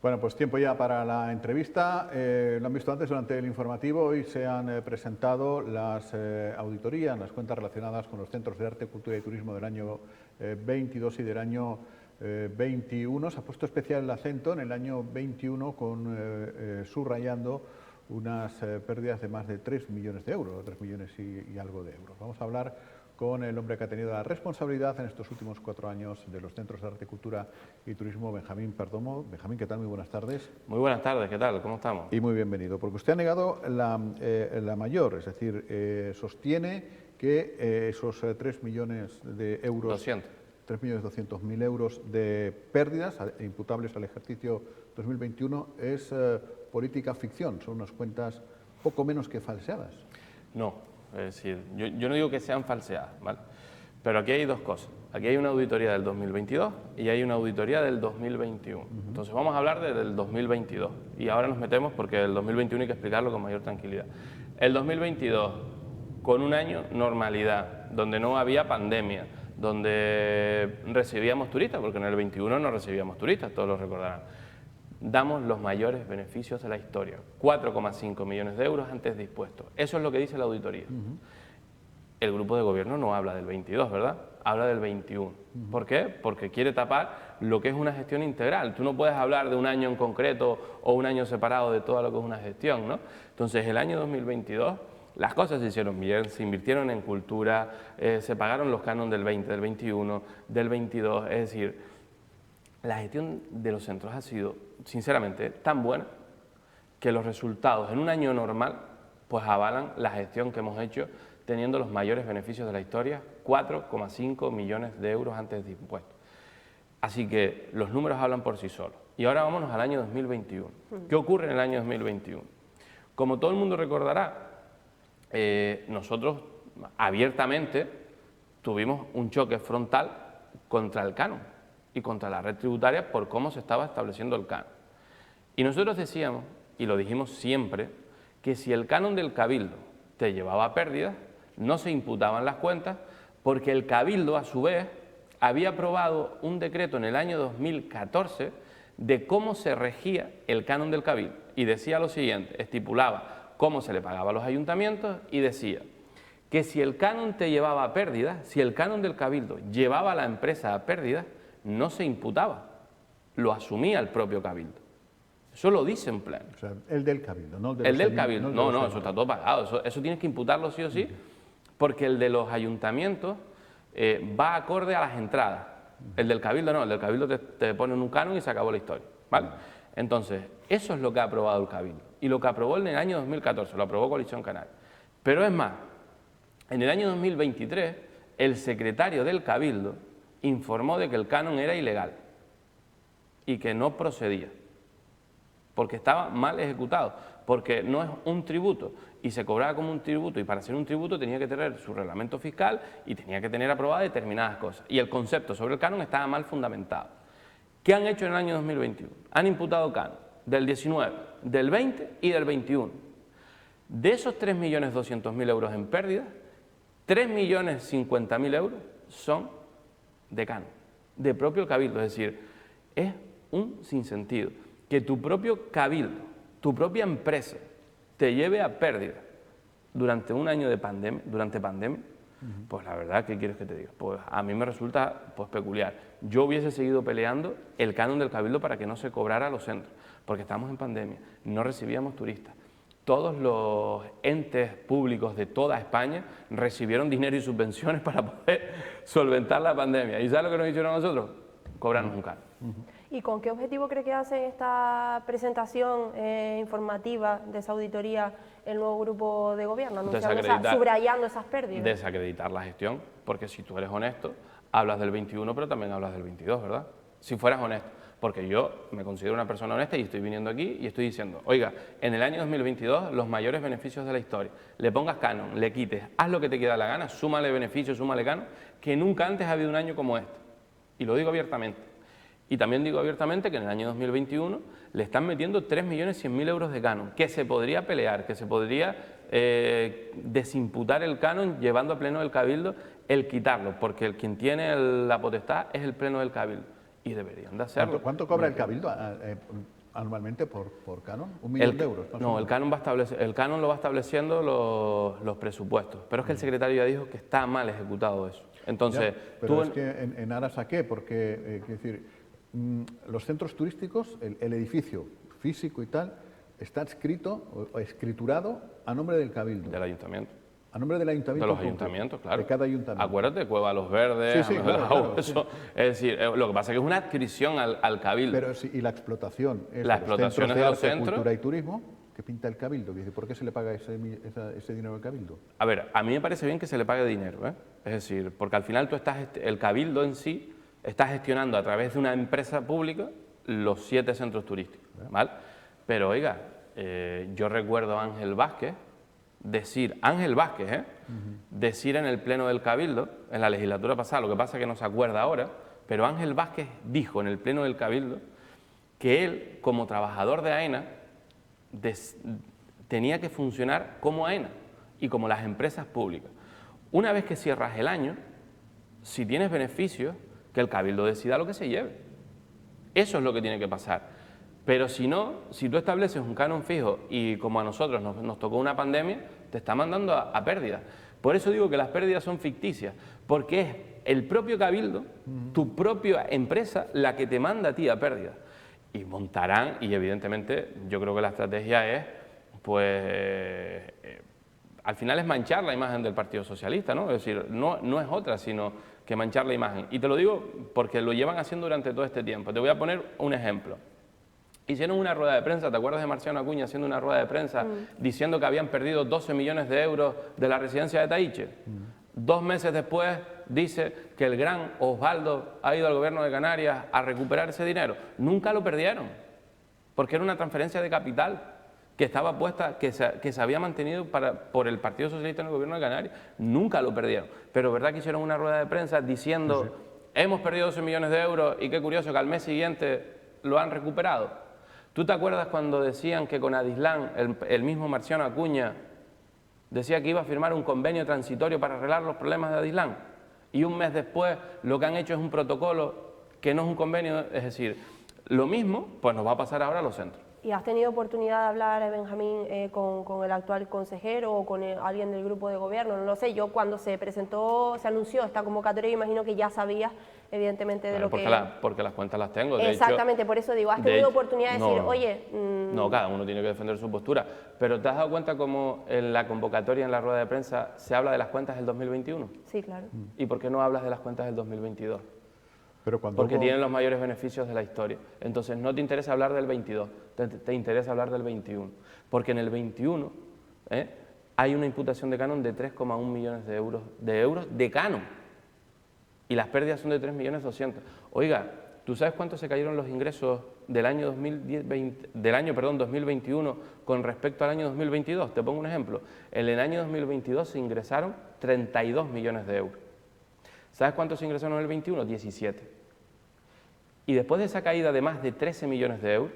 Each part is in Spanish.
Bueno, pues tiempo ya para la entrevista. Lo han visto antes durante el informativo. Hoy se han presentado las auditorías, las cuentas relacionadas con los centros de arte, cultura y turismo del año 22 y del año 21. Se ha puesto especial el acento en el año 21 subrayando unas pérdidas de más de 3 millones de euros, 3 millones y algo de euros. Vamos a hablar con el hombre que ha tenido la responsabilidad en estos últimos 4 años de los Centros de Arte, Cultura y Turismo, Benjamín Perdomo. Benjamín, ¿qué tal? Muy buenas tardes. Muy buenas tardes, ¿qué tal? ¿Cómo estamos? Y muy bienvenido, porque usted ha negado la mayor, es decir, sostiene que esos 3 millones de euros... 200. 3.200.000 euros de pérdidas imputables al ejercicio 2021 es política ficción, son unas cuentas poco menos que falseadas. No, es decir, yo no digo que sean falseadas, ¿vale? Pero aquí hay dos cosas. Aquí hay una auditoría del 2022 y hay una auditoría del 2021. Entonces vamos a hablar del 2022 y ahora nos metemos porque el 2021 hay que explicarlo con mayor tranquilidad. El 2022, con un año normalidad, donde no había pandemia, donde recibíamos turistas, porque en el 21 no recibíamos turistas, todos lo recordarán. Damos los mayores beneficios de la historia, 4,5 millones de euros antes de impuestos. Eso es lo que dice la auditoría. El grupo de gobierno no habla del 22, ¿verdad? Habla del 21. ¿Por qué? Porque quiere tapar lo que es una gestión integral. Tú no puedes hablar de un año en concreto o un año separado de todo lo que es una gestión, ¿no? Entonces, el año 2022... las cosas se hicieron bien, se invirtieron en cultura, se pagaron los cánones del 20, del 21, del 22, es decir, la gestión de los centros ha sido, sinceramente, tan buena que los resultados en un año normal pues avalan la gestión que hemos hecho teniendo los mayores beneficios de la historia, 4,5 millones de euros antes de impuestos. Así que los números hablan por sí solos. Y ahora vámonos al año 2021. ¿Qué ocurre en el año 2021? Como todo el mundo recordará, nosotros abiertamente tuvimos un choque frontal contra el canon y contra la red tributaria por cómo se estaba estableciendo el canon. Y nosotros decíamos, y lo dijimos siempre, que si el canon del Cabildo te llevaba a pérdidas, no se imputaban las cuentas, porque el Cabildo, a su vez, había aprobado un decreto en el año 2014 de cómo se regía el canon del Cabildo. Y decía lo siguiente, estipulaba cómo se le pagaba a los ayuntamientos y decía que si el canon te llevaba a pérdidas, si el canon del Cabildo llevaba a la empresa a pérdidas, no se imputaba, lo asumía el propio Cabildo. Eso lo dice en pleno. O sea, el del Cabildo, ¿no? El del Cabildo, no, eso está todo pagado, eso tienes que imputarlo sí o sí, porque el de los ayuntamientos va acorde a las entradas. El del Cabildo no, el del Cabildo te ponen un canon y se acabó la historia, ¿vale? Entonces, eso es lo que ha aprobado el Cabildo. Y lo que aprobó en el año 2014, lo aprobó Coalición Canaria. Pero es más, en el año 2023, el secretario del Cabildo informó de que el canon era ilegal y que no procedía, porque estaba mal ejecutado, porque no es un tributo y se cobraba como un tributo, y para ser un tributo tenía que tener su reglamento fiscal y tenía que tener aprobadas determinadas cosas. Y el concepto sobre el canon estaba mal fundamentado. ¿Qué han hecho en el año 2021? Han imputado canon del 19, del 20 y del 21. De esos 3.200.000 euros en pérdidas, 3.050.000 euros son de canon, de propio Cabildo. Es decir, es un sinsentido que tu propio Cabildo, tu propia empresa, te lleve a pérdida durante un año de pandemia, durante pandemia. Pues la verdad, ¿qué quieres que te diga? Pues a mí me resulta pues peculiar. Yo hubiese seguido peleando el canon del Cabildo para que no se cobrara a los centros, porque estamos en pandemia, no recibíamos turistas. Todos los entes públicos de toda España recibieron dinero y subvenciones para poder solventar la pandemia. ¿Y sabes lo que nos hicieron a nosotros? Cobrarnos un canon. ¿Y con qué objetivo cree que hacen esta presentación informativa de esa auditoría el nuevo grupo de gobierno, subrayando esas pérdidas? Desacreditar la gestión, porque si tú eres honesto, hablas del 21, pero también hablas del 22, ¿verdad? Si fueras honesto, porque yo me considero una persona honesta y estoy viniendo aquí y estoy diciendo, oiga, en el año 2022 los mayores beneficios de la historia, le pongas canon, le quites, haz lo que te queda la gana, súmale beneficios, súmale canon, que nunca antes ha habido un año como este. Y lo digo abiertamente. Y también digo abiertamente que en el año 2021 le están metiendo 3.100.000 euros de canon, que se podría pelear, que se podría desimputar el canon llevando a pleno del Cabildo el quitarlo, porque quien tiene la potestad es el pleno del Cabildo y deberían de hacerlo. ¿Cuánto cobra el Cabildo anualmente por canon? ¿1 millón de euros? No, el canon lo va estableciendo los presupuestos, pero es que el secretario ya dijo que está mal ejecutado eso. Entonces, ya, pero es que en aras a qué, porque, quiero decir, los centros turísticos, el edificio físico y tal, está escrito o escriturado a nombre del Cabildo. Del ayuntamiento. A nombre del ayuntamiento. De los ayuntamientos, claro. De cada ayuntamiento. Acuérdate, Cueva Los Verdes, sí, claro, eso. Sí. Es decir, lo que pasa es que es una adscripción al Cabildo. Pero sí, y la explotación es la de los centros de arte, centros, cultura y turismo, que pinta el Cabildo. ¿Por qué se le paga ese dinero al Cabildo? A ver, a mí me parece bien que se le pague dinero, ¿eh? Es decir, porque al final el Cabildo en sí está gestionando a través de una empresa pública los 7 centros turísticos, ¿vale? Pero oiga, yo recuerdo a Ángel Vázquez decir en el pleno del Cabildo, en la legislatura pasada, lo que pasa es que no se acuerda ahora, pero Ángel Vázquez dijo en el pleno del Cabildo que él, como trabajador de AENA, tenía que funcionar como AENA y como las empresas públicas. Una vez que cierras el año, si tienes beneficios, que el Cabildo decida lo que se lleve. Eso es lo que tiene que pasar. Pero si no, si tú estableces un canon fijo y como a nosotros nos tocó una pandemia, te está mandando a pérdidas. Por eso digo que las pérdidas son ficticias, porque es el propio Cabildo, tu propia empresa, la que te manda a ti a pérdidas. Y montarán, y evidentemente yo creo que la estrategia es, pues, al final es manchar la imagen del Partido Socialista, ¿no? Es decir, no es otra, sino que manchar la imagen. Y te lo digo porque lo llevan haciendo durante todo este tiempo. Te voy a poner un ejemplo. Hicieron una rueda de prensa, ¿te acuerdas de Marciano Acuña haciendo una rueda de prensa diciendo que habían perdido 12 millones de euros de la residencia de Taíche? 2 meses después dice que el gran Osvaldo ha ido al gobierno de Canarias a recuperar ese dinero. Nunca lo perdieron, porque era una transferencia de capital que estaba puesta, que se había mantenido por el Partido Socialista en el gobierno de Canarias. Nunca lo perdieron. Pero ¿verdad que hicieron una rueda de prensa diciendo hemos perdido 12 millones de euros y qué curioso que al mes siguiente lo han recuperado? ¿Tú te acuerdas cuando decían que con Adislán, el mismo Marciano Acuña, decía que iba a firmar un convenio transitorio para arreglar los problemas de Adislán? Y un mes después lo que han hecho es un protocolo que no es un convenio, es decir, lo mismo pues nos va a pasar ahora a los centros. ¿Y has tenido oportunidad de hablar, Benjamín, con el actual consejero o con alguien del grupo de gobierno? No lo sé, yo cuando se anunció esta convocatoria, imagino que ya sabías, evidentemente, de lo que... Porque las cuentas las tengo. Exactamente, por eso digo, ¿has tenido oportunidad de decir, oye... No, cada uno tiene que defender su postura, pero ¿te has dado cuenta cómo en la convocatoria, en la rueda de prensa, se habla de las cuentas del 2021? Sí, claro. ¿Y por qué no hablas de las cuentas del 2022? Porque tienen los mayores beneficios de la historia. Entonces, no te interesa hablar del 22, te interesa hablar del 21. Porque en el 21 hay una imputación de canon de 3,1 millones de euros de canon. Y las pérdidas son de 3.200.000. Oiga, ¿tú sabes cuánto se cayeron los ingresos del año 2021 con respecto al año 2022? Te pongo un ejemplo. En el año 2022 se ingresaron 32 millones de euros. ¿Sabes cuánto se ingresaron en el 21? 17. Y después de esa caída de más de 13 millones de euros,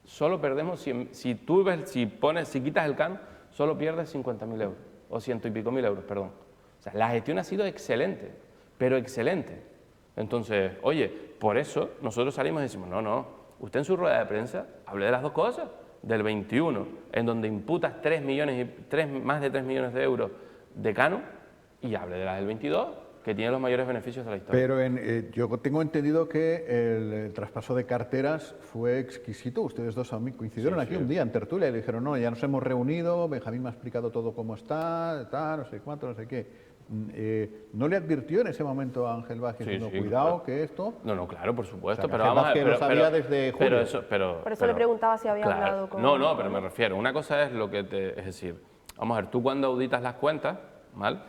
solo perdemos, si quitas el canon, solo pierdes 50.000 euros, o 100 y pico mil euros, perdón. O sea, la gestión ha sido excelente, pero excelente. Entonces, oye, por eso nosotros salimos y decimos, no, usted en su rueda de prensa hable de las dos cosas, del 21, en donde imputas más de 3 millones de euros de canon, y hable de las del 22, que tiene los mayores beneficios de la historia. Pero yo tengo entendido que el traspaso de carteras fue exquisito. Ustedes dos coincidieron aquí un día en tertulia y le dijeron, no, ya nos hemos reunido, Benjamín me ha explicado todo cómo está, no sé cuánto, no sé qué. ¿No le advirtió en ese momento a Ángel Vázquez diciendo, cuidado, que esto...? No, claro, por supuesto, O sea, pero vamos a ver... lo sabía desde julio. Por eso le preguntaba si había hablado con... No, pero me refiero, una cosa es lo que es decir, vamos a ver, tú cuando auditas las cuentas, ¿vale?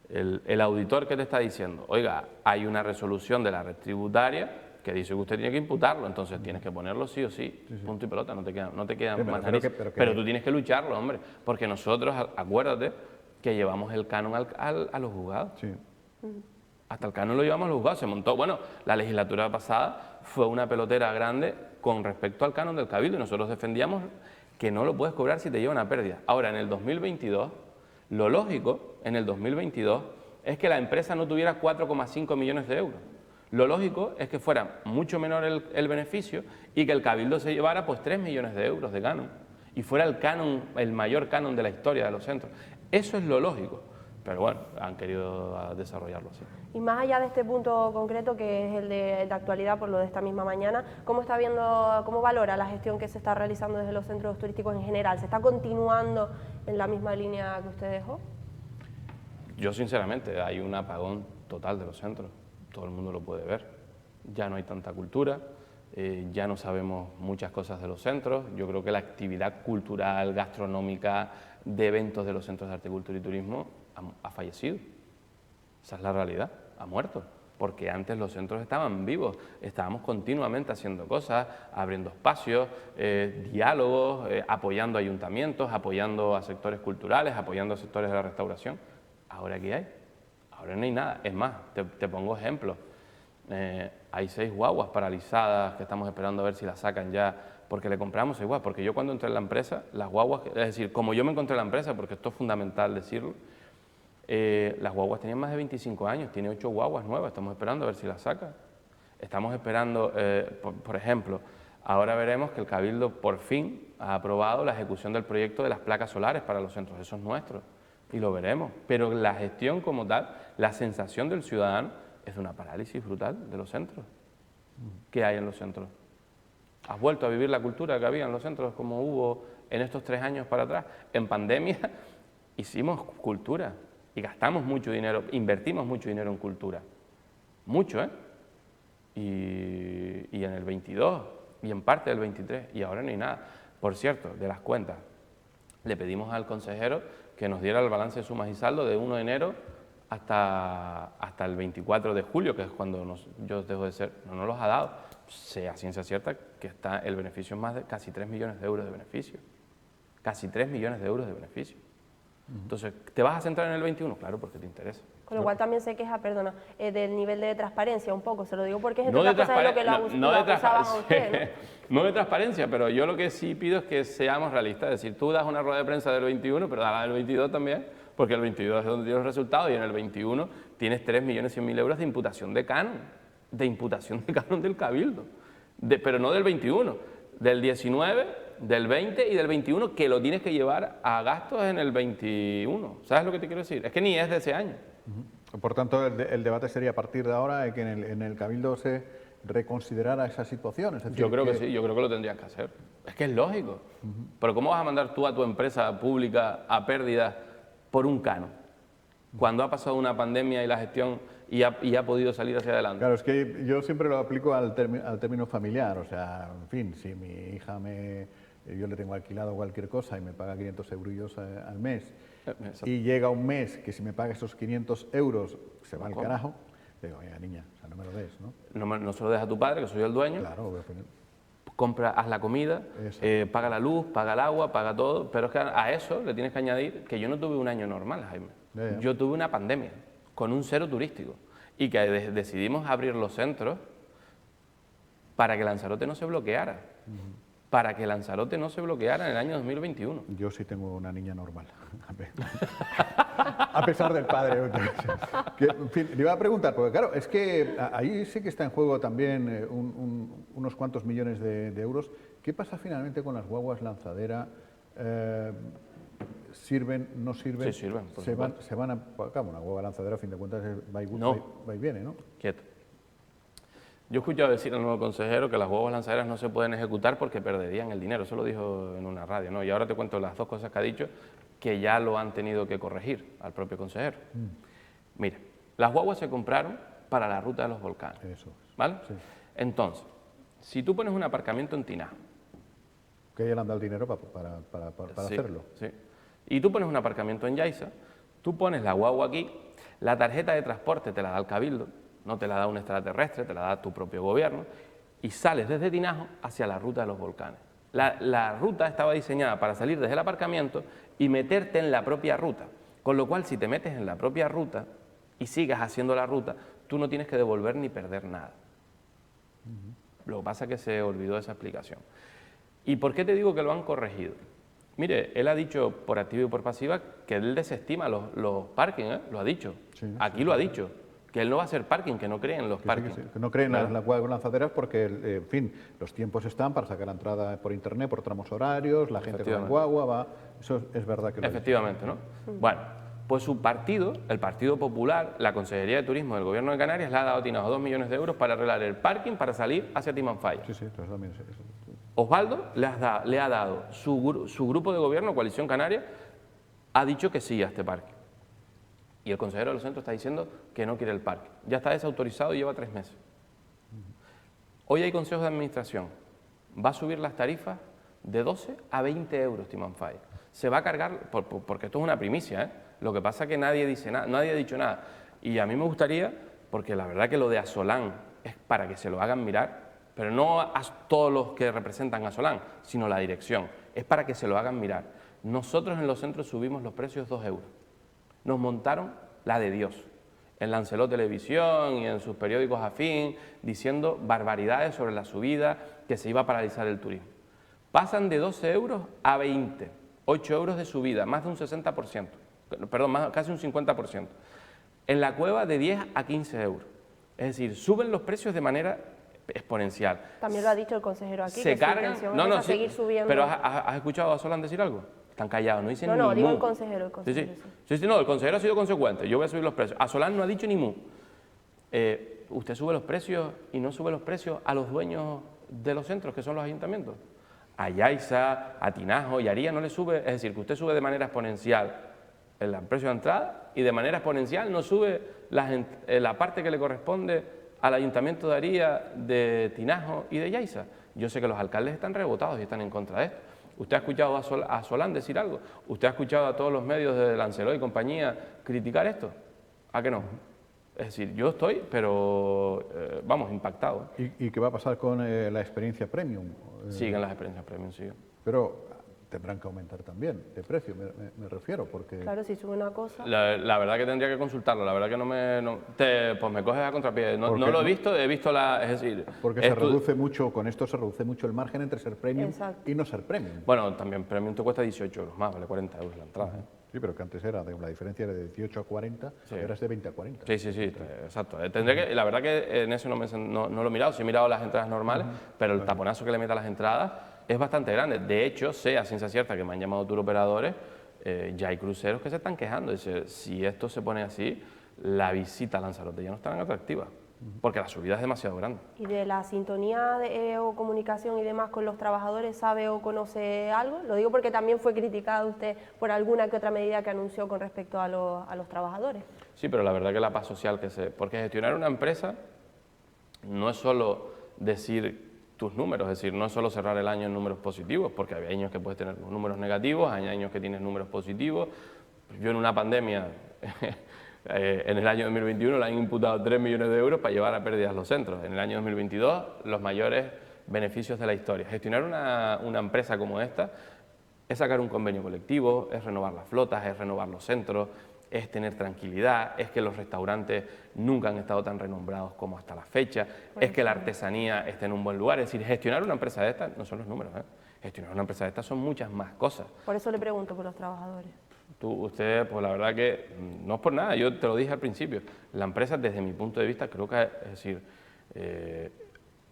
El auditor que te está diciendo, oiga, hay una resolución de la red tributaria que dice que usted tiene que imputarlo, entonces tienes que ponerlo sí o sí, punto y pelota, no te quedan más narices. Pero tú tienes que lucharlo, hombre, porque nosotros, acuérdate, que llevamos el canon a los juzgados. Sí. Hasta el canon lo llevamos a los juzgados, se montó, bueno, la legislatura pasada fue una pelotera grande con respecto al canon del Cabildo y nosotros defendíamos que no lo puedes cobrar si te llevan a pérdida. Ahora, en el 2022, lo lógico, en el 2022, es que la empresa no tuviera 4,5 millones de euros. Lo lógico es que fuera mucho menor el beneficio y que el Cabildo se llevara pues 3 millones de euros de canon y fuera el canon, el mayor canon de la historia de los centros. Eso es lo lógico, pero bueno, han querido desarrollarlo así. Y más allá de este punto concreto, que es el de actualidad por lo de esta misma mañana, ¿cómo está viendo, cómo valora la gestión que se está realizando desde los centros turísticos en general? ¿Se está continuando en la misma línea que usted dejó? Yo sinceramente, hay un apagón total de los centros, todo el mundo lo puede ver. Ya no hay tanta cultura, ya no sabemos muchas cosas de los centros. Yo creo que la actividad cultural, gastronómica, de eventos de los centros de arte, cultura y turismo ha fallecido. Esa es la realidad, ha muerto. Porque antes los centros estaban vivos, estábamos continuamente haciendo cosas, abriendo espacios, diálogos, apoyando ayuntamientos, apoyando a sectores culturales, apoyando a sectores de la restauración. ¿Ahora qué hay? Ahora no hay nada. Es más, te pongo ejemplos. Hay 6 guaguas paralizadas que estamos esperando a ver si las sacan ya, porque le compramos igual. Porque yo cuando entré en la empresa, las guaguas, es decir, como yo me encontré en la empresa, porque esto es fundamental decirlo, las guaguas tenían más de 25 años, tiene 8 guaguas nuevas, estamos esperando a ver si las sacan. Estamos esperando, por ejemplo, ahora veremos que el Cabildo por fin ha aprobado la ejecución del proyecto de las placas solares para los centros, eso es nuestro. Y lo veremos, pero la gestión como tal, la sensación del ciudadano es de una parálisis brutal de los centros. ¿Qué hay en los centros? ¿Has vuelto a vivir la cultura que había en los centros como hubo en estos 3 años para atrás? En pandemia hicimos cultura y gastamos mucho dinero, invertimos mucho dinero en cultura. Mucho, ¿eh? Y en el 22 y en parte del 23 y ahora no hay nada. Por cierto, de las cuentas, le pedimos al consejero que nos diera el balance de sumas y saldo de 1 de enero hasta el 24 de julio, que es cuando yo dejo de ser. No nos los ha dado. Sea ciencia cierta que está el beneficio en más de casi 3 millones de euros de beneficio. Casi 3 millones de euros de beneficio. Entonces, ¿te vas a centrar en el 21? Claro, porque te interesa. Con lo cual también se queja, perdona, del nivel de transparencia un poco, se lo digo porque es entre otras cosas de lo que lo acusaban a usted, ¿no? No de transparencia, pero yo lo que sí pido es que seamos realistas, es decir, tú das una rueda de prensa del 21, pero dala del 22 también, porque el 22 es donde tienes los resultados y en el 21 tienes 3.100.000 euros de imputación de canon del Cabildo, pero no del 21, del 19, del 20 y del 21, que lo tienes que llevar a gastos en el 21. ¿Sabes lo que te quiero decir? Es que ni es de ese año. Por tanto, el debate sería a partir de ahora que en el Cabildo se reconsiderara esa situación. Es decir, yo creo que sí, yo creo que lo tendrías que hacer. Es que es lógico. Pero ¿cómo vas a mandar tú a tu empresa pública a pérdidas por un canon? Cuando ha pasado una pandemia y la gestión y ha podido salir hacia adelante. Claro, es que yo siempre lo aplico al término familiar. O sea, en fin, si mi hija yo le tengo alquilado cualquier cosa y me paga 500 euros al mes, y llega un mes que si me paga esos 500 euros se va al carajo, digo, oiga, niña, o sea, no me lo des, ¿no? No se lo des a tu padre, que soy el dueño. Claro, compra, haz la comida, paga la luz, paga el agua, paga todo, pero es que a eso le tienes que añadir que yo no tuve un año normal, Jaime. Yo tuve una pandemia con un cero turístico y que decidimos abrir los centros para que Lanzarote no se bloqueara. Para que Lanzarote no se bloqueara en el año 2021. Yo sí tengo una niña normal, a pesar del padre. En fin, le iba a preguntar, porque claro, es que ahí sí que está en juego también unos cuantos millones de euros. ¿Qué pasa finalmente con las guaguas lanzadera? ¿Sirven, no sirven? Sí, sirven, por se van a... Claro, una guagua lanzadera, a fin de cuentas, va y viene, ¿no? Quieto. Yo he escuchado decir al nuevo consejero que las guaguas lanzaderas no se pueden ejecutar porque perderían el dinero. Eso lo dijo en una radio, ¿no? Y ahora te cuento las 2 cosas que ha dicho que ya lo han tenido que corregir al propio consejero. Mira, las guaguas se compraron para la ruta de los volcanes. Eso es. ¿Vale? Sí. Entonces, si tú pones un aparcamiento en Tinajo... Que ya le han dado el dinero para sí, hacerlo. Sí. Y tú pones un aparcamiento en Yaiza, tú pones la guagua aquí, la tarjeta de transporte te la da el Cabildo, no te la da un extraterrestre, te la da tu propio gobierno, y sales desde Tinajo hacia la ruta de los volcanes. La ruta estaba diseñada para salir desde el aparcamiento y meterte en la propia ruta, con lo cual si te metes en la propia ruta y sigas haciendo la ruta, tú no tienes que devolver ni perder nada. Lo que pasa es que se olvidó esa explicación. ¿Y por qué te digo que lo han corregido? Mire, él ha dicho por activa y por pasiva que él desestima los parkings, ¿eh? Lo ha dicho. Sí, Aquí lo ha dicho. que él no va a hacer parking, que no cree en los parkings. Que no creen en las lanzaderas porque, en fin, los tiempos están para sacar la entrada por internet, por tramos horarios, la gente con la guagua va... Eso es verdad que lo Efectivamente, ¿no? Bueno, pues su partido, el Partido Popular, la Consejería de Turismo del Gobierno de Canarias, le ha dado a Tinajo 2 millones de euros para arreglar el parking para salir hacia Timanfaya. Sí, eso también es... Osvaldo le ha dado, su grupo de gobierno, Coalición Canaria, ha dicho que sí a este parque. Y el consejero de los centros está diciendo que no quiere el parque. Ya está desautorizado y lleva 3 meses. Hoy hay consejo de administración. Va a subir las tarifas de 12 a 20 euros Timanfaya. Se va a cargar, porque esto es una primicia, ¿eh? Lo que pasa es que nadie dice nada, nadie ha dicho nada. Y a mí me gustaría, porque la verdad que lo de Asolán es para que se lo hagan mirar, pero no a todos los que representan a Asolán, sino la dirección. Es para que se lo hagan mirar. Nosotros en los centros subimos los precios 2 euros. Nos montaron la de Dios. En Lancelot Televisión y en sus periódicos afín, diciendo barbaridades sobre la subida, que se iba a paralizar el turismo. Pasan de 12 euros a 20, 8 euros de subida, más de un 60%, perdón, casi un 50%. En la cueva de 10 a 15 euros. Es decir, suben los precios de manera exponencial. También lo ha dicho el consejero aquí, se que cargan, su intención es seguir subiendo. Pero ¿has escuchado a Solán decir algo? Están callados, no dicen ni mu. No, digo el consejero. Sí, no, el consejero ha sido consecuente, yo voy a subir los precios. A Solán no ha dicho ni mu. ¿Usted sube los precios y no sube los precios a los dueños de los centros, que son los ayuntamientos? A Yaiza, a Tinajo y a Aría no le sube, es decir, que usted sube de manera exponencial el precio de entrada y de manera exponencial no sube la parte que le corresponde al ayuntamiento de Aría, de Tinajo y de Yaiza. Yo sé que los alcaldes están rebotados y están en contra de esto. ¿Usted ha escuchado a Solán decir algo? ¿Usted ha escuchado a todos los medios de Lancelot y compañía criticar esto? ¿A que no? Es decir, yo estoy, pero vamos, impactado. ¿Y qué va a pasar con la experiencia premium? Siguen las experiencias premium, siguen. Pero tendrán que aumentar también de precio, me refiero, porque... Claro, si sube una cosa... La verdad que tendría que consultarlo, la verdad que pues me coges a contrapié. No lo he visto es decir... Porque se reduce mucho, con esto se reduce mucho el margen entre ser premium y no ser premium. Bueno, también premium te cuesta 18 euros más, vale 40 euros la entrada. Sí, pero que antes era, la diferencia era de 18 a 40, ahora es de 20 a 40. Sí, exacto. La verdad que en eso no lo he mirado, sí he mirado las entradas normales, pero el taponazo que le mete a las entradas es bastante grande. De hecho, sé a ciencia cierta que me han llamado turoperadores, ya hay cruceros que se están quejando. Dice, si esto se pone así, la visita a Lanzarote ya no es tan atractiva, porque la subida es demasiado grande. ¿Y de la sintonía o comunicación y demás con los trabajadores sabe o conoce algo? Lo digo porque también fue criticado usted por alguna que otra medida que anunció con respecto a los trabajadores. Sí, pero la verdad que la paz social porque gestionar una empresa no es solo decir tus números, es decir, no es solo cerrar el año en números positivos, porque hay años que puedes tener números negativos, hay años que tienes números positivos. Yo en una pandemia, en el año 2021 le han imputado 3 millones de euros para llevar a pérdidas los centros. En el año 2022, los mayores beneficios de la historia. Gestionar una empresa como esta es sacar un convenio colectivo, es renovar las flotas, es renovar los centros, es tener tranquilidad, es que los restaurantes nunca han estado tan renombrados como hasta la fecha, es que la artesanía esté en un buen lugar. Es decir, gestionar una empresa de estas no son los números, gestionar una empresa de estas son muchas más cosas. Por eso le pregunto por los trabajadores. Usted, pues la verdad que no es por nada, yo te lo dije al principio, la empresa desde mi punto de vista creo que, es decir,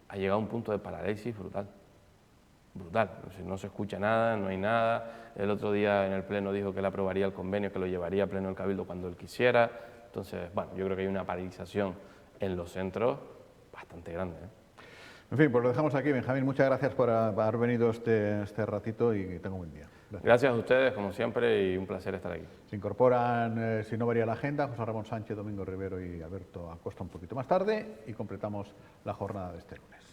ha llegado a un punto de parálisis brutal. Brutal, no se escucha nada, no hay nada. El otro día en el Pleno dijo que él aprobaría el convenio, que lo llevaría a Pleno del Cabildo cuando él quisiera. Entonces, bueno, yo creo que hay una paralización en los centros bastante grande. En fin, pues lo dejamos aquí. Benjamín, muchas gracias por haber venido este ratito y tenga un buen día. Gracias a ustedes, como siempre, y un placer estar aquí. Se incorporan, si no varía la agenda, José Ramón Sánchez, Domingo Rivero y Alberto Acosta un poquito más tarde y completamos la jornada de este lunes.